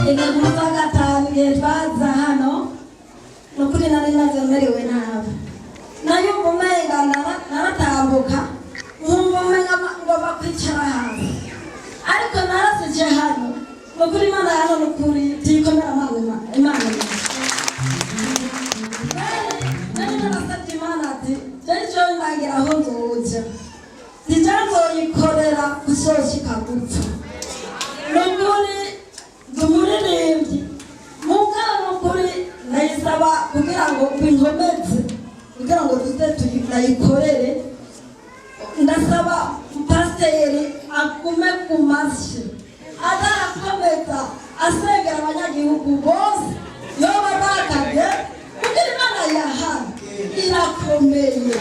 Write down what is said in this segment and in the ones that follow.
Ndege kumutaka ngevaza hano nukuri nari nazemerewe nabi nayo umenga naratambuka nkumva umenga ngomba kwicara hano ariko narasije hano nukuri Imana hano nukuri tikomera Imana nari narasabye Imana ati jejo ndagira aho nzoja ndijanzoyikorera kusoshika gupfa nukuri dumuririmbyi mugano kuri nayisaba kugira ngo binkomeze kugira ngo tuze tuyikorere ndasaba pasiteri akume ku mashyi azarakomeza asengera abanyagihugu bose yoba bakabye kugira Imana yahana irakomeye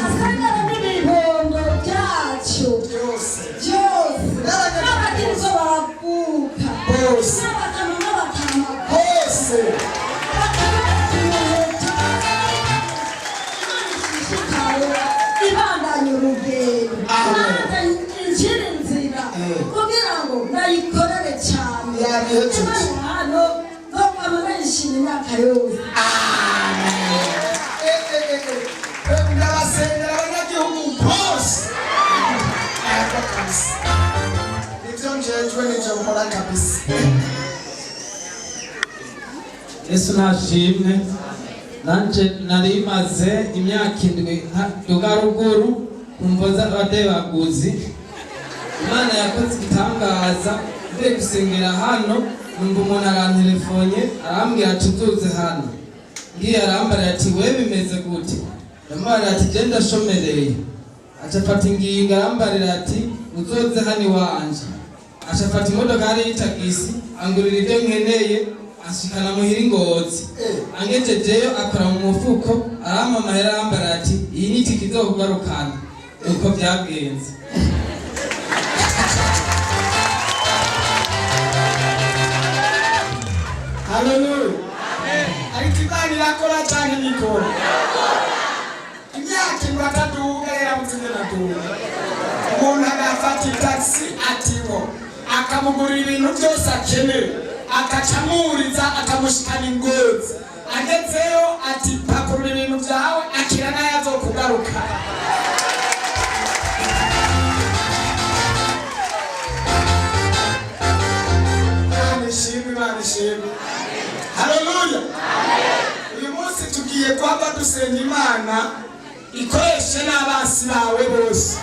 asengera n'ibibondo byacu byose n'abakirizo baravuka n'abatama n'abatama bose ibandanye urugendo nanjye injira inzira kugira ngo nayikorere cyane hano nzokama nayishima imyaka yose ndabasengera abanyagihugu bose nivyo njejwe nivyo nkora kabisa. Yesu nashimwe. Nanje narimaze imyaka 7 dugaruguru kumvoza abadeye baguzi. Imana yakoze igitangaza mbe gusengera hano numva umuntu arantelefone arambwira ati tuze hano ngiye arambara ati we bimeze gute ndamara ati genda shomereye acafata ingingo arambarira ati uzoze hani wanje acafata imodoka ari itagisi angurira ibyo nkeneye ashikana muhira Ngozi angejejeyo akora mu mufuko arama amahera arambara ati iyi ni tiki izokugarukana uko byagenze. Hallelujah. Ariko Imana irakora cyane nikora. Imyaka 3 yaramutse naduka. Umuntu agafata taxi atiwo akamugurira ibintu byose akeneye akacamuriza akamushikana Ngozi agezeyo ati pakurura ibintu byawe akira nayo azokugaruka. Imana ishimwe. Haleluya. Uyu munsi tugiye kwaba dusenga Imana ikoreshe n'abasi bawe bose.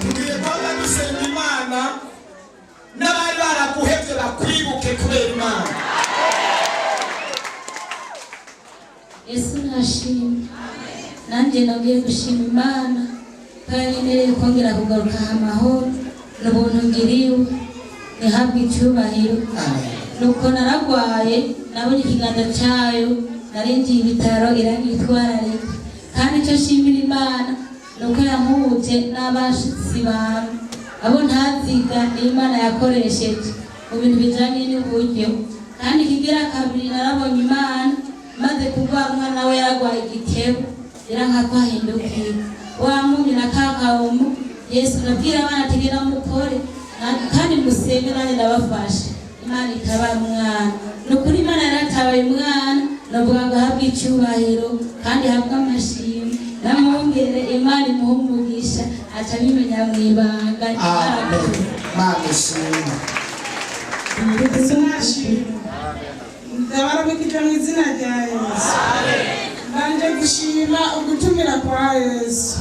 Tugiye kwaba dusenga Imana n'abari baraguhevye bakwibuke kubera Imana. Yesu nashimwe. Nanje nagiye gushima Imana kandi nere kongera kugaruka amahoro n'ubuntu ngiriwe nihabwe icyubahiro. Nuko naragwaye nabonye ikiganza cyayo narinjiye ibitaro iranyitwararika kandi icyo shimira Imana nuko yampuje n'abashitsi bawe abo ntaziga Imana yakoresheje mu bintu bijanye n'uburyo kandi kigira kabiri narabonye Imana maze kugwa umwana we yaragwaye igitebo iranka kwahindukira wamunye na kakawumu Yesu nabwira abana tegera mukore kandi musenge nane ndabafashe Imana itabaye umwana nukuri Imana yaratabaye umwana navuga ngo habwe icyubahiro kandi habwe amashimwe namwongere Imana imuhumugisha aca bimenya mwibanga. Amen. Imana ishimwe. Ndabarabikije mu izina rya Yesu. Banje gushima ugutumira kwa Yesu.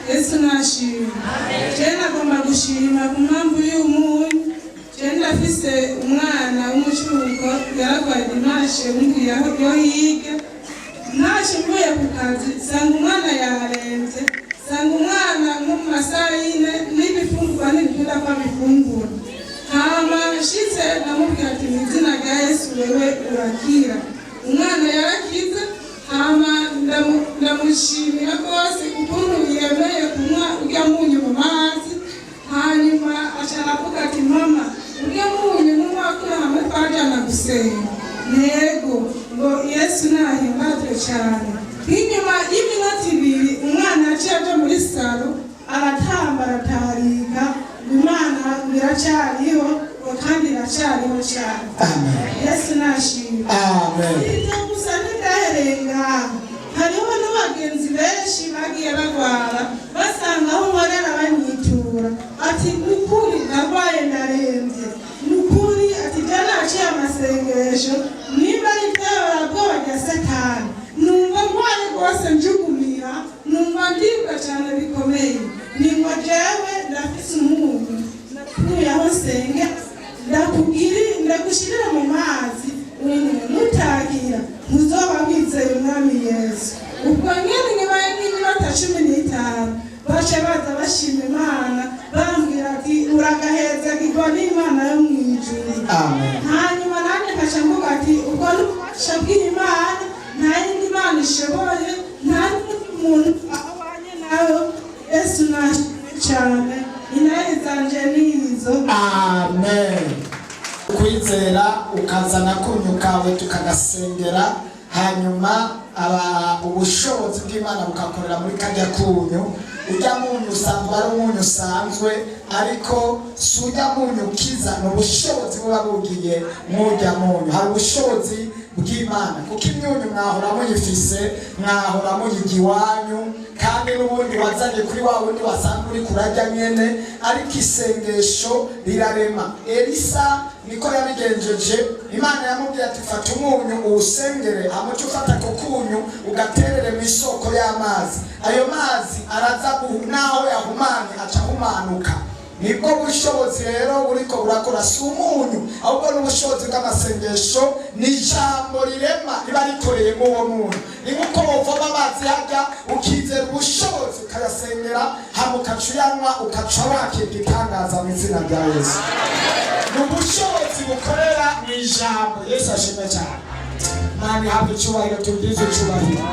Yesu nashimwe. Jena agomba gushima ku mpamvu y'umuntu. Jena afise umwana w'umucuruko yaragwaye dimashe umbwiye aho yo higa. Nashe mvuye ku kazi sanga umwana yararembye. Sanga umwana mu masaha y'ine n'ibifungurwa n'ibikunda kwa bifungura. Hama shitse namubwira ati mu izina rya Yesu wewe urakira. Umwana yarakize. Hama ndamushimira rwose ukuntu yemeye kunywa urya munyu mu mazi. Hanyuma asharavuga ati mama urya munyu n'umwakura hamwe twajana gusenga. Ntego ngo Yesu nahimbazwe cyane. Inyuma y'iminota 2 umwana yaciye aja muri salo aratamba iracyariho kandi iracyariho cyane. Yesu nashimwe. Ibyo gusa ntibyahereye ngaho, hariho n'abagenzi benshi bagiye bagwara basanga aho nkorera banyitura ati nukuri narwaye ndarembye, nukuri ati bya naciye amasengesho nimba ari bw'ababwoba bya Satani, numva ndwaye rwose njugumira, numva ndibwa cyane bikomeye, ningo jewe ndafise umunyu natuye aho senge ndagushirira mu mazi nutagira ntuzoba wizeye umwami Yesu. Ubwo nyine nkibaye nk'iminota 15 baca baza bashima Imana bambwira ati uragahezagirwa n'Imana yo mu ijuru. Hanyuma nanjye nkaca mvuga ati ubwo n'ububasha bw'Imana nta yindi Mana ishoboye, nta muntu ahwanye nawe. Yesu nashimwe cyane, intare zanje nizo. Amen. Kwizera ukazana kunyu kawe tukagasengera, hanyuma ubushobozi bw'Imana bukakorera muri kajya kunyu. Ujya munyu usanzwe ari umunyu usanzwe, ariko si ujya munyu ukiza, ni ubushobozi buba bugiye mwujya munyu. Hari ubushobozi bw'Imana kuko imyunyu mwahora muyifise, mwahora muyiga iwanyu, kandi n'ubundi wazanye kuri wa wundi wasanzwe uri kurajya nyene, ariko isengesho rirarema. Elisa niko yabigenjeje. Imana yamubwiye ati fata umunyu uwusengere, hamuca ufata ku kunyu ugaterere mu isoko y'amazi, ayo mazi araza naho yahumanye aca ahumanuka. Nibwo bushobozi rero buriko burakora, si umunyu ahubwo n'ubushobozi bw'amasengesho, ni ijambo rirema riba rikoreye mu uwo muntu. Ni nkuko wovoma amazi harya ukizera ubushobozi ukayasengera, hama ukaca uyanwa ukaca wakira igitangaza mu izina rya Yesu. Ni ubushobozi bukorera mu ijambo. Yesu ashimwe cyane. Mani hapi icyubahiro, tubwize icyubahiro.